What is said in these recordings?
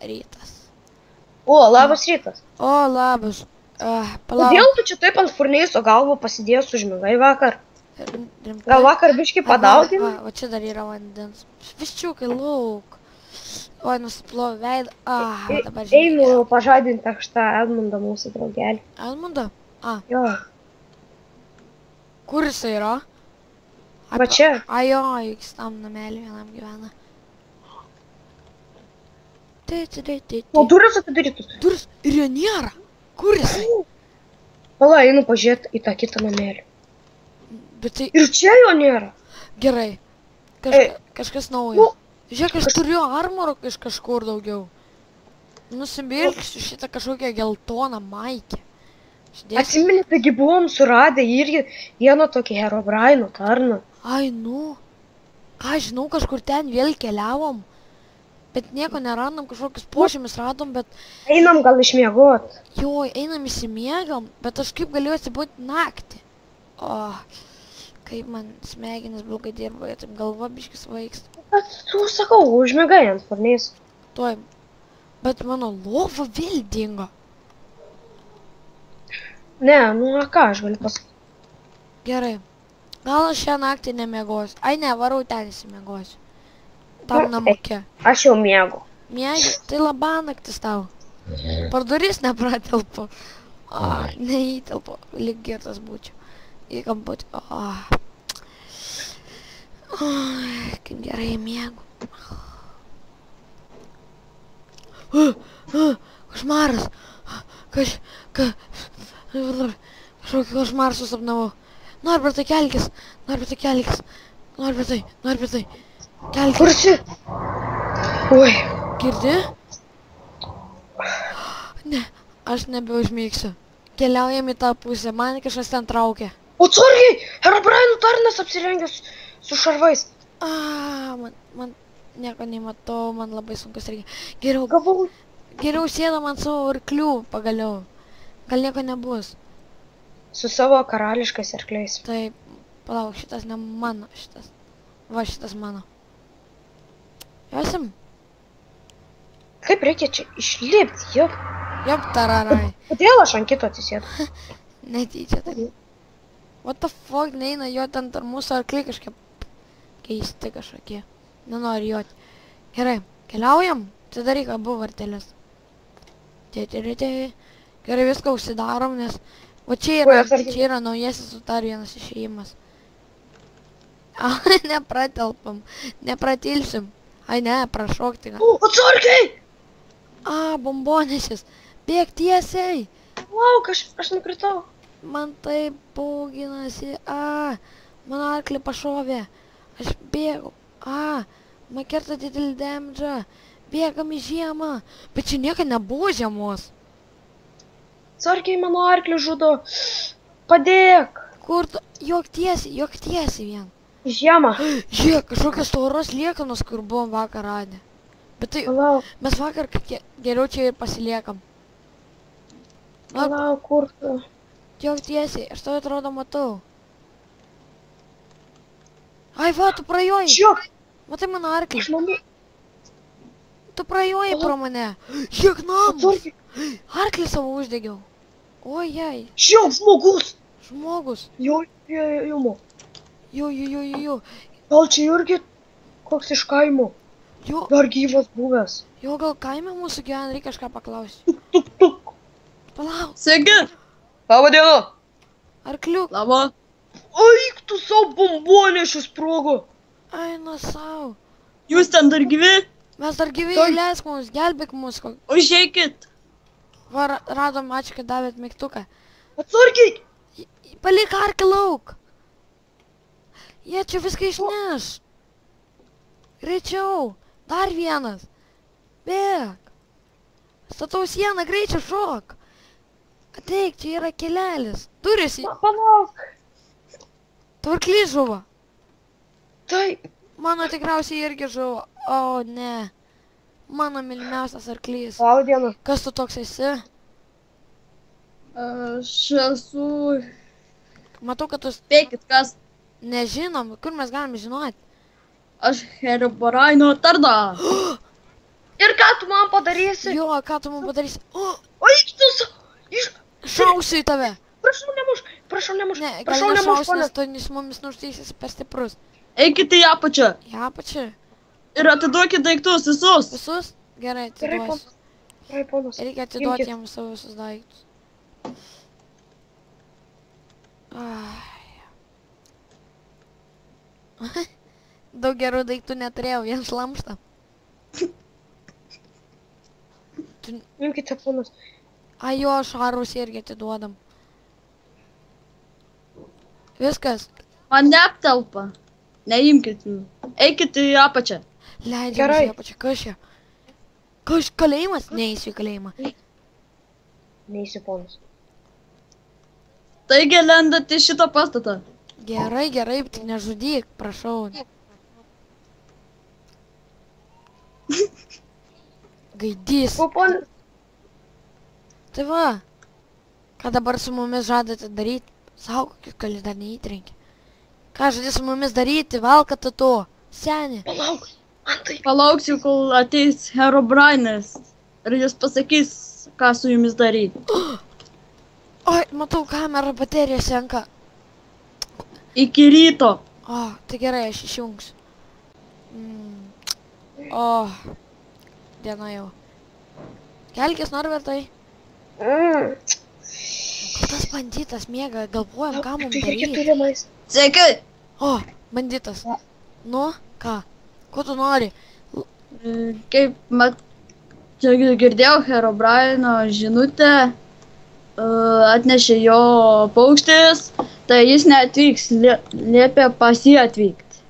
Rytas. O, labas rytas. O, labas. Palauk. Kodėl tu čia taip ant furneiso galvo pasidėjęs užmigai vakar? Rimtai? Gal vakar biškį padauginai? Va čia dar yra vandens. Viščiukai, lauk. Oi, nusiplovė veidą. Va dabar Einu pažadinti tą Edmundą mūsų draugelį. Edmundą? Jo. Kur jisai yra? Va čia. Jo, juk tam namelį vienam gyvena. O duris atidarytus. Duris ir jo nėra. Kur jisai? Pala, einu pažiūrėti į tą kitą namelį. Bet tai... Ir čia jo nėra. Gerai. Kažkas naujo. Žiūrėk, aš turiu armoro iš kažkur daugiau. Nusibilksiu šitą kažkokią geltoną maikę. Atsimeni, taigi buvom suradę irgi vieną tokį Herobraino tarną. Ai, nu. Ką žinau, kažkur ten vėl keliavom. Bet nieko nerandam, kažkokius požymis radom, bet... Einam gal išmiegot. Jo, einam įsimiegam, bet aš kaip galėjau atsibūti naktį. Kaip man smegenis blogai dirba, taip galva biškis vaiksta. Bet tu, sakau, užmiegai ant furneiso. Tuoj. Bet mano lova vėl dingo. Ne, nu ką aš galiu pasakyti. Gerai. Gal aš šią naktį nemiegosiu. Ai ne, varau ten įsimiegosiu. Tam namukė. Aš jau miegu. Miegi? Tai labanaktis tau. Par duris nepratelpu. Neįtelpu. Lyg girtas būčiau. Į kamputį. Kaip gerai miegu. Košmaras. Kažkokį košmarą susapnavau. Norbertai, kelkis. Norbertai, kelkis. Norbertai. Kelkis. Kur esi? Oi. Girdi? Ne, aš nebeužmygsiu. Keliaujam į tą pusę, man kažkas ten traukia. O atsargiai! Herobraino tarnas apsirengęs su šarvais. Man nieko nematau, man labai sunkus reikia. Geriau sėdam ant savo arklių pagaliau. Gal nieko nebus. Su savo karališkais arkliais. Taip, palauk, šitas ne mano, šitas. Va, šitas mano. Josim? Kaip reikia čia išlipti, jop? Jop, tararai. Kodėl aš ant kito atsisėdu? Netyčia taip. What the fuck, neina jo ten tarp mūsų arkliai kažkaip keisti kažkokie. Nenori joti. Gerai, keliaujam? Tai daryk abu vartelius. Gerai, viską užsidarom, nes... O čia yra naujasis dar vienas išėjimas. Nepratelpam, nepratilsim. Ai ne, prašokti. Atsargiai! Bombonesis. Bėk tiesiai. Lauk, aš nukritau. Man taip bauginasi. Mano arklį pašovė. Aš bėgau. Man kerta didelį damedžą. Bėgam į žiemą. Bet čia nieka nebuvo žiemos. Atsargiai mano arklį žudo. Padėk. Kur tu? Jok tiesiai vien. Žiemą. Žiūrėk, kažkokios tauros liekanos, kur buvom vakar radę. Bet tai, mes vakar geriau čia ir pasiliekam. Palauk, kur tu? Jok tiesiai, aš tau atrodo matau. Ai va, tu prajoji. Žiūrėk. Matai mano arklį. Aš manau. Tu prajoji pro mane. Žiūrėk namus. Arklį savo uždegiau. Ojai. Žiūrėk, žmogus. Žmogus. Jo. Gal čia irgi koks iš kaimo? Jo. Dar gyvas buvęs. Jo, gal kaime mūsų gyvena, reikia kažką paklausti. Tuk. Palauk. Sveiki. Labą dieną. Arkliuk. Labą. Aik tu savo bombonešį sprogo. Eina savo. Jūs ten dar gyvi? Mes dar gyvi, leisk mums, gelbėk mus. Užeikit. Va, radom, ačiū, kad davėt mygtuką. Atsargiai. Palik arklį lauk. Jie čia viską išneš. Greičiau. Dar vienas. Bėk. Statau sieną, greičiau šok. Ateik, čia yra kelelis. Duris. Palauk. Tvarklys žuvo. Taip. Mano tikriausiai irgi žuvo. O, ne. Mano mylimiausias arklys. Labą dieną. Kas tu toks esi? Aš esu... Matau, kad tu... Spėkit, kas? Nežinom, kur mes galime žinoti? Aš Herobraino tarną. Ir ką tu man padarysi? Jo, ką tu man padarysi? O, Oi, tu šausiu į tave. Prašau, nemuš. Prašau, nemuš. Ne, gal Prašau, nemuš, nešausiu, ponė. nes tu su mumis nužudysis per stiprus. Eikite į apačią Į apačią. ir atiduokite daiktus visus. Visus? Gerai, Gerai, atiduosiu. ponas. Gerai, ponas. Reikia atiduoti Imkit. jiems savo visus daiktus. Ai. Daug gerų daiktų neturėjau, vien šlamštą. Imkite, ponas. Ai jo, šarus irgi atiduodam. Viskas. Man neaptelpa. Neimkite jų. Eikite į apačią. Leidžiam Gerai. į apačią. Kas čia? Kas kalėjimas? Neįsiu į kalėjimą. Neįsi, ponas. Taigi lendate į šitą pastatą. Gerai, gerai, tik nežudyk, prašau. Gaidys. O, ponas. Tai va. Ką dabar su mumis žadate daryti? Saugokit, kol jis dar neįtrenkė. Ką žadė su mumis daryti? Valkate to. Senė. Palauk. Antai. Palauksiu, kol ateis Herobrainas ir jis pasakys, ką su jumis daryti. Oi, matau kamerą, baterija senka. Iki ryto. O, tai gerai, aš išjungsiu. O, diena jau. Kelkis, Norbertai. Tas bandytas miega, galvojam, ką mums Tai reikia daryti. turimais. Sveiki. O, bandytas. Nu, ką? Ko tu nori? Kaip čia girdėjau, Herobraino žinutę atnešė jo paukštis, tai jis neatvyks, liepė pas jį atvykti.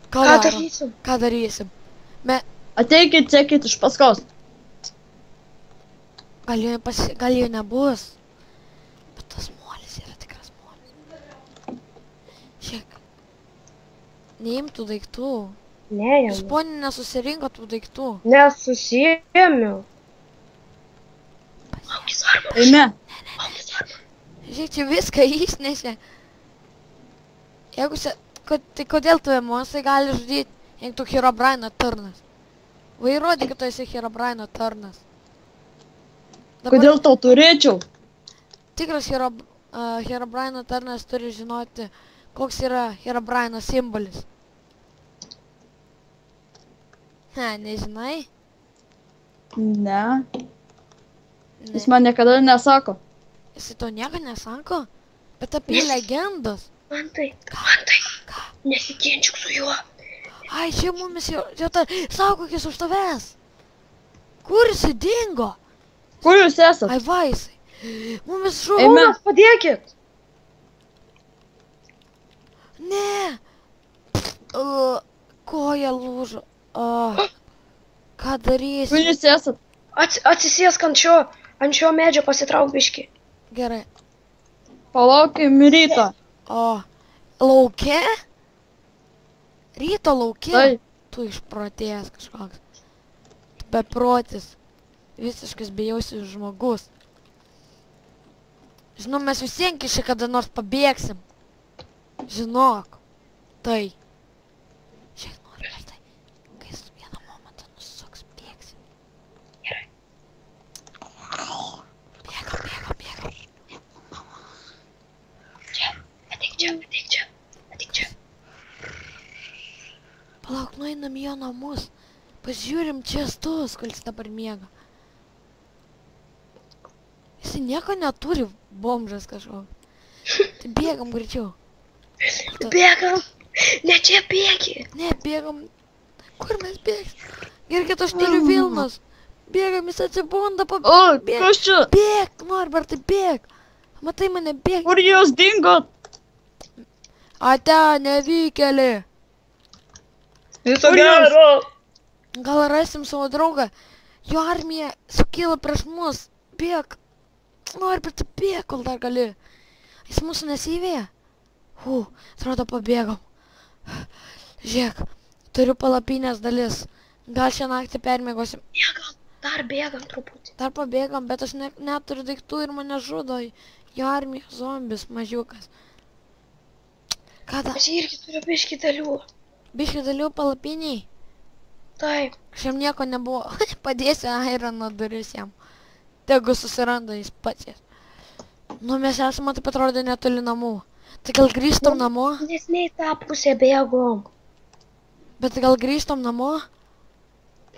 Ką Ką darom? darysim? Ką darysim? Ateikit, sekit iš paskos. Gal jo nebus. Bet tas molis yra tikras molis. Žiūrėk. Neimtų daiktų. Ne, Jūs jam. ponė nesusirinko tų daiktų. Nesusijėmiau. Eime. Žiūrėk, čia viską išnešė. Jeigu tai kodėl tu emocijai gali žudyti, jeigu tu Herobraino tarnas? Vairuodi, kad tu esi Herobraino tarnas. Kodėl tau turėčiau? Tikras Herobraino tarnas turi žinoti, koks yra Herobraino simbolis. Nežinai? Ne. Ne. Jis man niekada nesako. Jisai to nieko nesako? Bet apie legendos. Antai. Ką? Nesiginčiuk su juo. Ai, čia mumis jau saugokis už tavęs. Kur jisai dingo? Kur jūs esat? Ai, va jisai. Mumis žuvo. Eime. Ponas, padėkit. Ne. Koja lūžo. Ką Kur darysi? jūs esat? Atsisėsk ant šio medžio, pasitrauk biškį. Gerai. Palaukim ryto. Lauke? Ryto lauke? Tai. Tu išprotėjęs kažkoks. Beprotis. Visiškas bijausius žmogus. Žinau, mes visien kišė kada nors pabėgsim. Žinok. Tai. Žiūrėk, Norbertai. Kai jis vieną momentą nusuks, bėgsim. Gerai. Bėgam. Ateik čia. Palauk, nueinam į jo namus. Pažiūrim čia stus, kol jis dabar miega. Jis nieko neturi, bomžas kažkoks. Tai bėgam greičiau. Bėgam. Ne čia bėgi. Ne, bėgam. Kur mes bėgsim? Gerai, kad aš turiu Vilnos. Bėgam, jis atsibunda, O, kas čia? Bėg, Norbertai, bėg. Matai mane, bėg. Kur jūs dingot? Ate, nevykėlė. Viso Kur jūs? gero. Gal rasim savo draugą. Jo armija sukilo prieš mus. Bėg. Norbertai, bėg, kol dar gali. Jis mūsų nesivėja. Atrodo, pabėgom. Žiūrėk, turiu palapinės dalis. Gal šią naktį permiegosim. Bėgam truputį. Dar pabėgam, bet aš neturiu daiktų ir mane žudo. Jo armija zombis, mažiukas. Ką da? Aš irgi turiu biškį dalių. Biškį dalių palapiniai. Taip. Šiam nieko nebuvo. Padėsiu Irono duris jam. Tegu susiranda jis pats jas. Nu, mes esame, taip atrodo, netoli namų. Tai gal grįžtam namo? Nes ne į tą pusę bėgom. Bet gal grįžtam namo?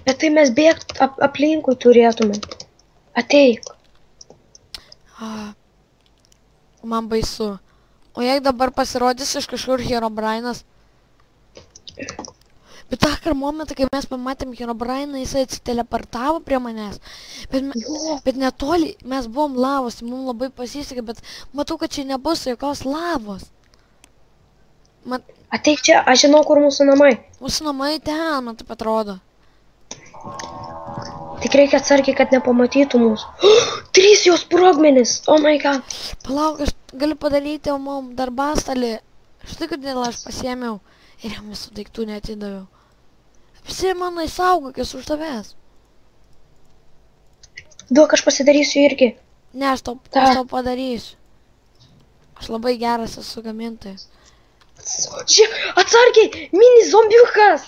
Bet tai mes bėgt aplinkui turėtume. Ateik. Man baisu. O jei dabar pasirodys iš kažkur Herobrainas? Bet tą momentą, kai mes pamatėm Herobrainą, jisai atsiteleportavo prie manęs. Bet netoli, mes buvom lavos, mums labai pasisekė, bet matau, kad čia nebus jokios lavos. Ateik čia, aš žinau, kur mūsų namai. Mūsų namai ten, man taip atrodo. Tik reikia atsargiai, kad nepamatytų mūsų. 3 jos sprogmenys, oh my god. Palauk, aš galiu padaryti mum darbastalį. Štai kodėl aš pasiėmiau ir jam visų daiktų neatidaviau. Visi manai saugokis už tavęs. Duok, aš pasidarysiu irgi. Ne, aš tau padarysiu. Aš labai geras esu gamintojas. Atsargiai, mini zombiukas.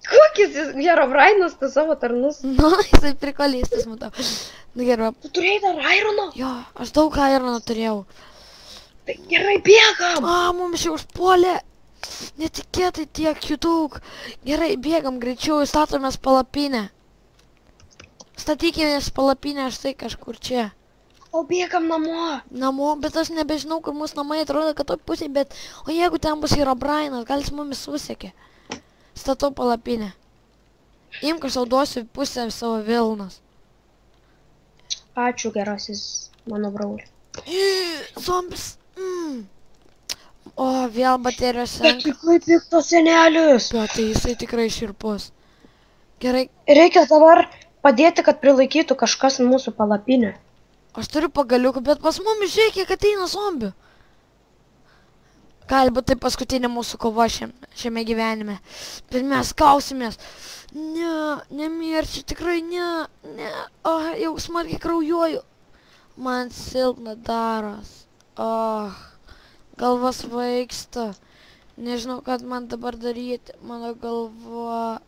Kokis Herobrainas tu savo tarnus? Nu, jisai prikolistas, matau. Nu, gerai. Tu turėjai dar Irono? Jo, aš daug Irono turėjau. Tai gerai, bėgam. Mums jau užpuolė. Netikėtai tiek jų daug. Gerai, bėgam greičiau, statomės palapinę. Statykimės palapinę štai kažkur čia. O bėgam namo. Namo, bet aš nebežinau, kur mūsų namai atrodo, kad toj pusėj, bet... O jeigu ten bus Herobrainas, gal jis mumis susekė. Statau palapinę. Imk, aš tau duosiu pusę savo vilnos. Ačiū, gerasis mano broli. Zombis. O, vėl baterijos senka. Bet tikrai piktas senelis. Bet tai jisai tikrai širpus. Gerai. Reikia dabar padėti, kad prilaikytų kažkas mūsų palapinę. Aš turiu pagaliukų, bet pas mumis žiūrėk, kiek ateina zombių. Gali būti tai paskutinė mūsų kova šiame gyvenime. Bet mes kausimės. Ne, nemirčiau, tikrai ne. Jau smarkiai kraujuoju. Man silpna daros. Galva svaigsta. Nežinau, kad man dabar daryti. Mano galva...